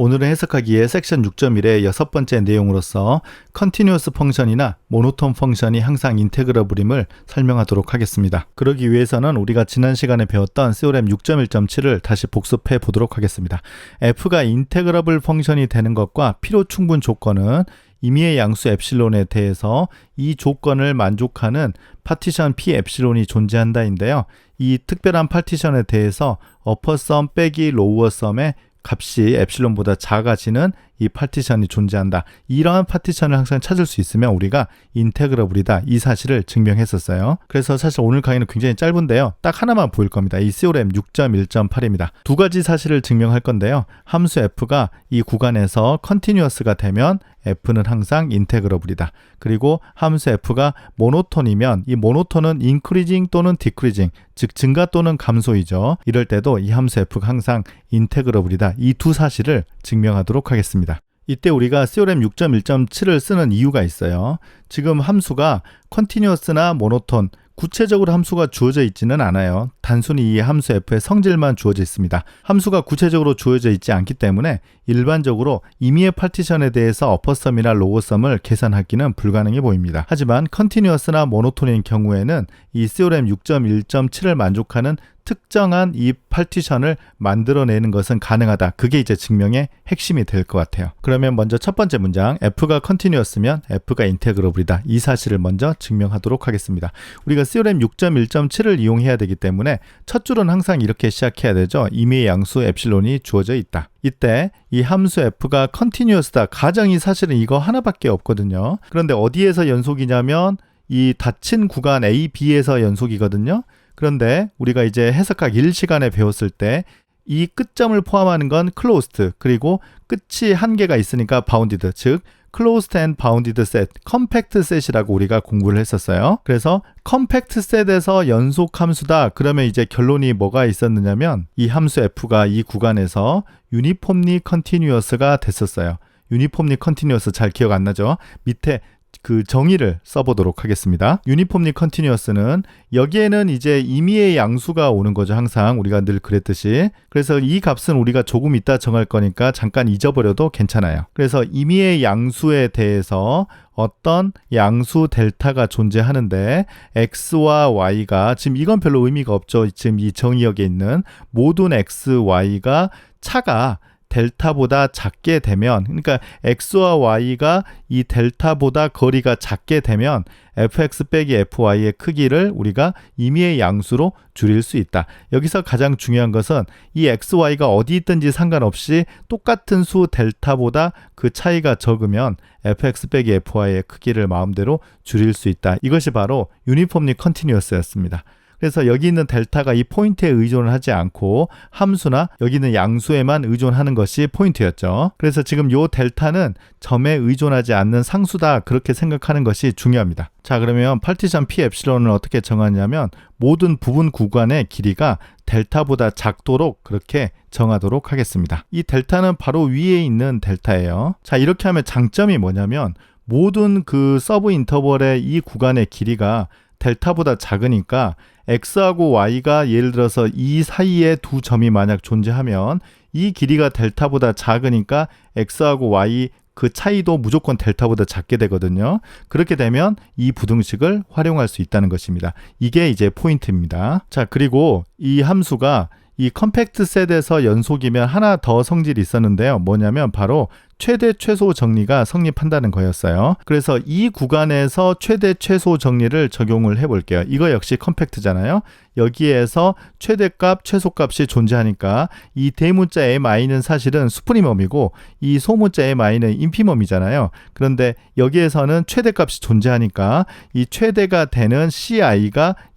오늘은 해석하기의 섹션 6.1의 6번째 내용으로서 컨티뉴어스 펑션이나 모노톤 펑션이 항상 인테그러블임을 설명하도록 하겠습니다. 그러기 위해서는 우리가 지난 시간에 배웠던 theorem 6.1.7을 다시 복습해 보도록 하겠습니다. f가 인테그러블 펑션이 되는 것과 필요 충분 조건은 임의의 양수 엡실론에 대해서 이 조건을 만족하는 파티션 p 엡실론이 존재한다인데요. 이 특별한 파티션에 대해서 어퍼썸 빼기 로우어썸의 값이 엡실론보다 작아지는 이 파티션이 존재한다. 이러한 파티션을 항상 찾을 수 있으면 우리가 인테그러블이다. 이 사실을 증명했었어요. 그래서 사실 오늘 강의는 굉장히 짧은데요. 딱 하나만 보일 겁니다. 이 theorem 6.1.8입니다. 두 가지 사실을 증명할 건데요. 함수 f가 이 구간에서 컨티뉴어스가 되면 f는 항상 인테그러블이다. 그리고 함수 f가 모노톤이면 이 모노톤은 인크리징 또는 디크리징, 즉 증가 또는 감소이죠. 이럴 때도 이 함수 f가 항상 인테그러블이다. 이 두 사실을 증명하도록 하겠습니다. 이때 우리가 theorem 6.1.7을 쓰는 이유가 있어요. 지금 함수가 컨티뉴어스나 모노톤, 구체적으로 함수가 주어져 있지는 않아요. 단순히 이 함수 f의 성질만 주어져 있습니다. 함수가 구체적으로 주어져 있지 않기 때문에 일반적으로 임의의 파티션에 대해서 어퍼썸이나 로우썸을 계산하기는 불가능해 보입니다. 하지만 컨티뉴어스나 모노톤인 경우에는 이 theorem 6.1.7을 만족하는 특정한 이 파티션을 만들어내는 것은 가능하다. 그게 이제 증명의 핵심이 될 것 같아요. 그러면 먼저 첫 번째 문장, f가 컨티뉴어스면 f가 인테그러블이다. 이 사실을 먼저 증명하도록 하겠습니다. 우리가 theorem 6.1.7을 이용해야 되기 때문에 첫 줄은 항상 이렇게 시작해야 되죠. 임의의 양수 엡실론이 주어져 있다. 이때 이 함수 f가 컨티뉴어스다. 가정이 사실은 이거 하나밖에 없거든요. 그런데 어디에서 연속이냐면 이 닫힌 구간 A, B에서 연속이거든요. 그런데 우리가 이제 해석하기 1시간에 배웠을 때 이 끝점을 포함하는 건 closed, 그리고 끝이 한 개가 있으니까 bounded, 즉 closed and bounded set, compact set이라고 우리가 공부를 했었어요. 그래서 compact set에서 연속 함수다. 그러면 이제 결론이 뭐가 있었느냐면 이 함수 f가 이 구간에서 uniformly continuous가 됐었어요. uniformly continuous 잘 기억 안 나죠? 밑에 그 정의를 써보도록 하겠습니다. 유니폼리 컨티뉴어스는 여기에는 이제 임의의 양수가 오는 거죠. 항상 우리가 늘 그랬듯이. 그래서 이 값은 우리가 조금 이따 정할 거니까 잠깐 잊어버려도 괜찮아요. 그래서 임의의 양수에 대해서 어떤 양수 델타가 존재하는데 x와 y가, 지금 이건 별로 의미가 없죠. 지금 이 정의역에 있는 모든 x, y가 차가 델타보다 작게 되면, 그러니까 x와 y가 이 델타보다 거리가 작게 되면 fx 빼기 fy의 크기를 우리가 임의의 양수로 줄일 수 있다. 여기서 가장 중요한 것은 이 x, y가 어디 있든지 상관없이 똑같은 수 델타보다 그 차이가 적으면 fx 빼기 fy의 크기를 마음대로 줄일 수 있다. 이것이 바로 유니폼리 컨티뉴어스였습니다. 그래서 여기 있는 델타가 이 포인트에 의존을 하지 않고 함수나 여기 있는 양수에만 의존하는 것이 포인트였죠. 그래서 지금 이 델타는 점에 의존하지 않는 상수다. 그렇게 생각하는 것이 중요합니다. 자, 그러면 파티션 p 엡실론을 어떻게 정하냐면 모든 부분 구간의 길이가 델타보다 작도록 그렇게 정하도록 하겠습니다. 이 델타는 바로 위에 있는 델타예요. 자, 이렇게 하면 장점이 뭐냐면 모든 그 서브 인터벌의 이 구간의 길이가 델타보다 작으니까 x하고 y가 예를 들어서 이 사이에 두 점이 만약 존재하면 이 길이가 델타보다 작으니까 x하고 y 그 차이도 무조건 델타보다 작게 되거든요. 그렇게 되면 이 부등식을 활용할 수 있다는 것입니다. 이게 이제 포인트입니다. 자, 그리고 이 함수가 이 컴팩트 셋에서 연속이면 하나 더 성질이 있었는데요. 뭐냐면 바로 최대 최소 정리가 성립한다는 거였어요. 그래서 이 구간에서 최대 최소 정리를 적용을 해볼게요. 이거 역시 컴팩트잖아요. 여기에서 최대값, 최소값이 존재하니까 이 대문자 mi는 사실은 수프리멈이고 이 소문자 mi는 인피멈이잖아요. 그런데 여기에서는 최대값이 존재하니까 이 최대가 되는 ci가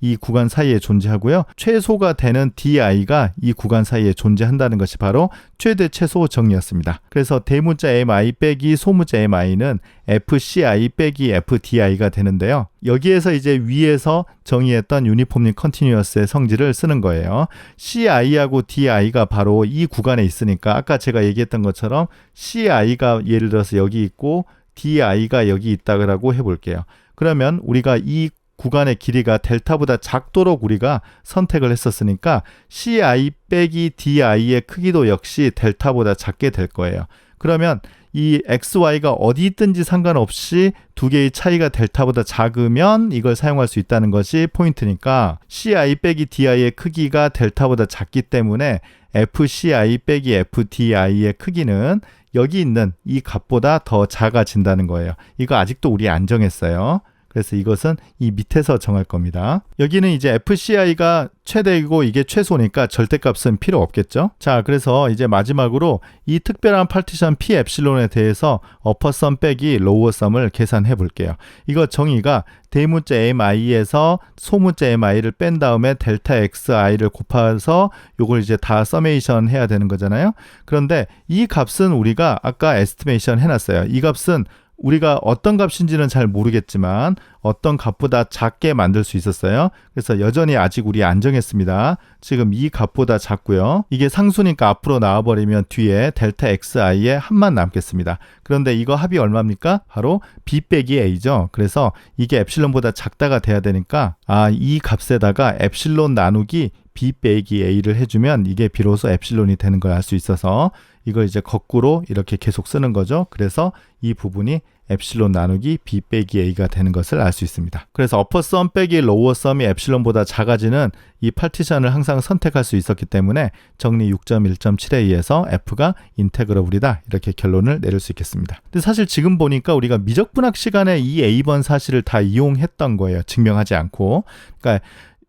이 구간 사이에 존재하고요. 최소가 되는 di가 이 구간 사이에 존재한다는 것이 바로 최대 최소 정리였습니다. 그래서 대문자 mi 빼기 소문자 mi는 fci 빼기 fdi가 되는데요. 여기에서 이제 위에서 정의했던 유니폼리 컨티뉴어스의 성질을 쓰는 거예요. ci하고 di가 바로 이 구간에 있으니까 아까 제가 얘기했던 것처럼 ci가 예를 들어서 여기 있고 di가 여기 있다고 해볼게요. 그러면 우리가 이 구간의 길이가 델타보다 작도록 우리가 선택을 했었으니까 ci 빼기 di의 크기도 역시 델타보다 작게 될 거예요. 그러면 이 xy가 어디 있든지 상관없이 두 개의 차이가 델타보다 작으면 이걸 사용할 수 있다는 것이 포인트니까 ci 빼기 di의 크기가 델타보다 작기 때문에 fci 빼기 fdi의 크기는 여기 있는 이 값보다 더 작아진다는 거예요. 이거 아직도 우리 안 정했어요. 그래서 이것은 이 밑에서 정할 겁니다. 여기는 이제 FCI가 최대이고 이게 최소니까 절대값은 필요 없겠죠. 자, 그래서 이제 마지막으로 이 특별한 파티션 P 엡실론에 대해서 어퍼썸 빼기 로어썸을 계산해 볼게요. 이거 정의가 대문자 MI에서 소문자 MI를 뺀 다음에 델타 XI를 곱해서 요걸 이제 다 서메이션 해야 되는 거잖아요. 그런데 이 값은 우리가 아까 에스티메이션 해놨어요. 이 값은 우리가 어떤 값인지는 잘 모르겠지만 어떤 값보다 작게 만들 수 있었어요. 그래서 여전히 아직 우리 안 정했습니다. 지금 이 값보다 작고요. 이게 상수니까 앞으로 나와버리면 뒤에 델타xi에 한만 남겠습니다. 그런데 이거 합이 얼마입니까? 바로 b 빼기 a죠. 그래서 이게 엡실론보다 작다가 돼야 되니까 이 값에다가 엡실론 나누기 b 빼기 a를 해주면 이게 비로소 엡실론이 되는 걸 알 수 있어서 이걸 이제 거꾸로 이렇게 계속 쓰는 거죠. 그래서 이 부분이 엡실론 나누기 b 빼기 a가 되는 것을 알 수 있습니다. 그래서 어퍼썸 빼기 로어썸이 엡실론보다 작아지는 이 파티션을 항상 선택할 수 있었기 때문에 정리 6.1.7에 의해서 f가 인테그러블이다 이렇게 결론을 내릴 수 있겠습니다. 근데 사실 지금 보니까 우리가 미적분학 시간에 이 a번 사실을 다 이용했던 거예요. 증명하지 않고. 그러니까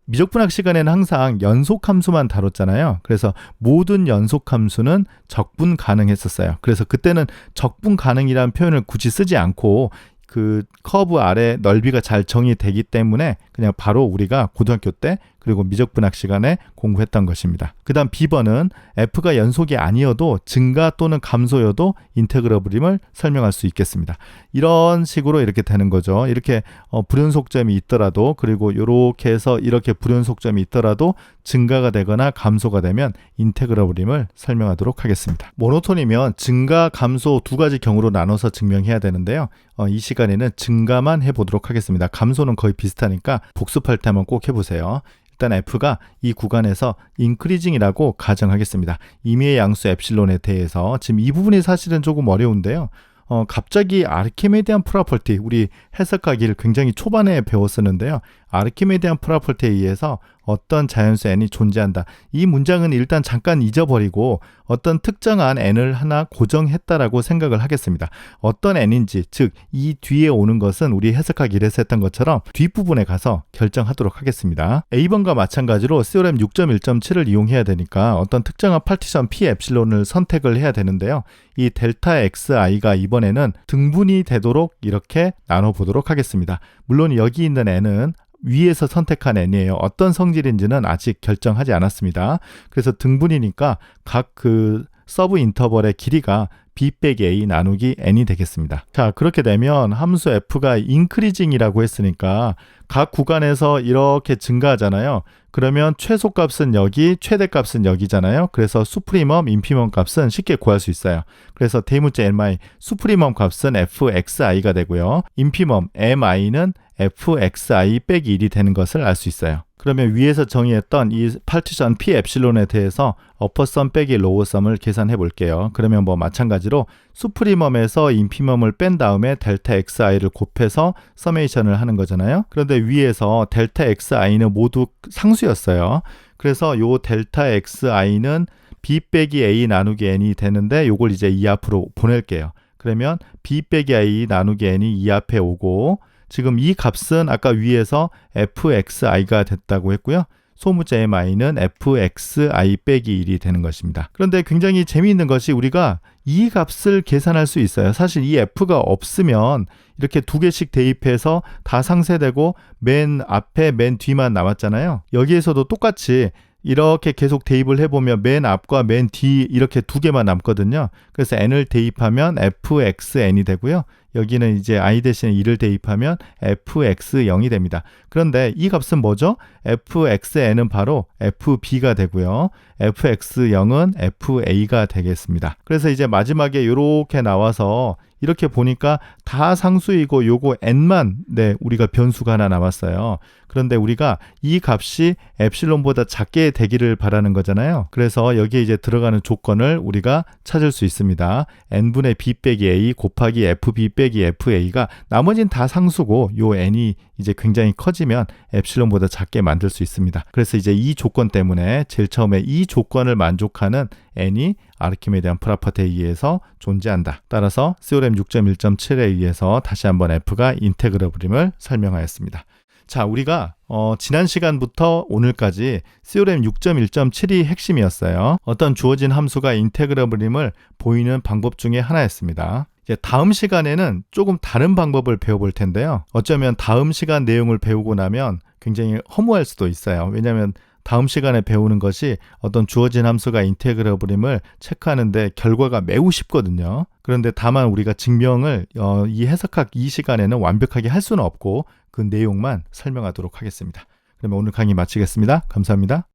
미적분학 시간에는 항상 연속함수만 다뤘잖아요. 그래서 모든 연속함수는 적분 가능했었어요. 그래서 그때는 적분 가능이라는 표현을 굳이 쓰지 않고 그 커브 아래 넓이가 잘 정의되기 때문에 그냥 바로 우리가 고등학교 때 그리고 미적분학 시간에 공부했던 것입니다. 그 다음 B번은 F가 연속이 아니어도 증가 또는 감소여도 인테그러블임을 설명할 수 있겠습니다. 이런 식으로 이렇게 되는 거죠. 이렇게 불연속점이 있더라도 그리고 이렇게 해서 이렇게 불연속점이 있더라도 증가가 되거나 감소가 되면 인테그러블임을 설명하도록 하겠습니다. 모노톤이면 증가, 감소 두 가지 경우로 나눠서 증명해야 되는데요. 이 시간에는 증가만 해보도록 하겠습니다. 감소는 거의 비슷하니까 복습할 때 한번 꼭 해보세요. 일단 F가 이 구간에서 인크리징이라고 가정하겠습니다. 임의의 양수 엡실론에 대해서 지금 이 부분이 사실은 조금 어려운데요. 갑자기 아르키메디안 프로퍼티 우리 해석하기를 굉장히 초반에 배웠었는데요. 아르키메디안 프로퍼티에 의해서 어떤 자연수 n이 존재한다. 이 문장은 일단 잠깐 잊어버리고 어떤 특정한 n을 하나 고정했다라고 생각을 하겠습니다. 어떤 n인지 즉 이 뒤에 오는 것은 우리 해석하기를 했던 것처럼 뒷부분에 가서 결정하도록 하겠습니다. A번과 마찬가지로 시오렘 6.1.7을 이용해야 되니까 어떤 특정한 파티션 P 엡실론을 선택을 해야 되는데요. 이 델타 xi가 이번에는 등분이 되도록 이렇게 나눠보도록 하겠습니다. 물론 여기 있는 n은 위에서 선택한 n이에요. 어떤 성질인지는 아직 결정하지 않았습니다. 그래서 등분이니까 각 그 서브 인터벌의 길이가 b 빼기 a 나누기 n이 되겠습니다. 자, 그렇게 되면 함수 f가 인크리징이라고 했으니까 각 구간에서 이렇게 증가하잖아요. 그러면 최소값은 여기, 최대값은 여기잖아요. 그래서 수프리멈, 인피멈 값은 쉽게 구할 수 있어요. 그래서 대문자 mi, 수프리멈 값은 fxi가 되고요. 인피멈 mi는 fxi 빼기 1이 되는 것을 알 수 있어요. 그러면 위에서 정의했던 이 파티션 P 엡실론에 대해서 어퍼썸 빼기 로어썸을 계산해 볼게요. 그러면 뭐 마찬가지로 수프리멈에서 인피멈을 뺀 다음에 델타 xi를 곱해서 서메이션을 하는 거잖아요. 그런데 위에서 델타 xi는 모두 상수였어요. 그래서 요 델타 xi는 b 빼기 a 나누기 n이 되는데 요걸 이제 이 앞으로 보낼게요. 그러면 b 빼기 a 나누기 n이 이 앞에 오고 지금 이 값은 아까 위에서 fxi가 됐다고 했고요. 소문자 mi는 fxi 빼기 1이 되는 것입니다. 그런데 굉장히 재미있는 것이 우리가 이 값을 계산할 수 있어요. 사실 이 f가 없으면 이렇게 두 개씩 대입해서 다 상쇄되고 맨 앞에 맨 뒤만 남았잖아요. 여기에서도 똑같이 이렇게 계속 대입을 해보면 맨 앞과 맨 뒤 이렇게 두 개만 남거든요. 그래서 n을 대입하면 fxn이 되고요. 여기는 이제 i 대신에 2를 대입하면 fx0이 됩니다. 그런데 이 값은 뭐죠? fxn은 바로 fb가 되고요. fx0은 fa가 되겠습니다. 그래서 이제 마지막에 이렇게 나와서 이렇게 보니까 다 상수이고 요거 n만 우리가 변수가 하나 남았어요. 그런데 우리가 이 값이 엡실론보다 작게 되기를 바라는 거잖아요. 그래서 여기에 이제 들어가는 조건을 우리가 찾을 수 있습니다. n분의 b 빼기 a 곱하기 fb 빼기 fa가 나머지는 다 상수고 요 n이 이제 굉장히 커지면 엡실론보다 작게 만들 수 있습니다. 그래서 이제 이 조건 때문에 제일 처음에 이 조건을 만족하는 n이 아르키메데안 프라퍼티에 의해서 존재한다. 따라서 시오렘 6.1.7에 의해서 다시 한번 f가 인테그러블임을 설명하였습니다. 자, 우리가 지난 시간부터 오늘까지 시오렘 6.1.7이 핵심이었어요. 어떤 주어진 함수가 인테그러블임을 보이는 방법 중에 하나였습니다. 이제 다음 시간에는 조금 다른 방법을 배워볼 텐데요. 어쩌면 다음 시간 내용을 배우고 나면 굉장히 허무할 수도 있어요. 왜냐하면 다음 시간에 배우는 것이 어떤 주어진 함수가 인테그러블임을 체크하는데 결과가 매우 쉽거든요. 그런데 다만 우리가 증명을 이 해석학 이 시간에는 완벽하게 할 수는 없고 그 내용만 설명하도록 하겠습니다. 그러면 오늘 강의 마치겠습니다. 감사합니다.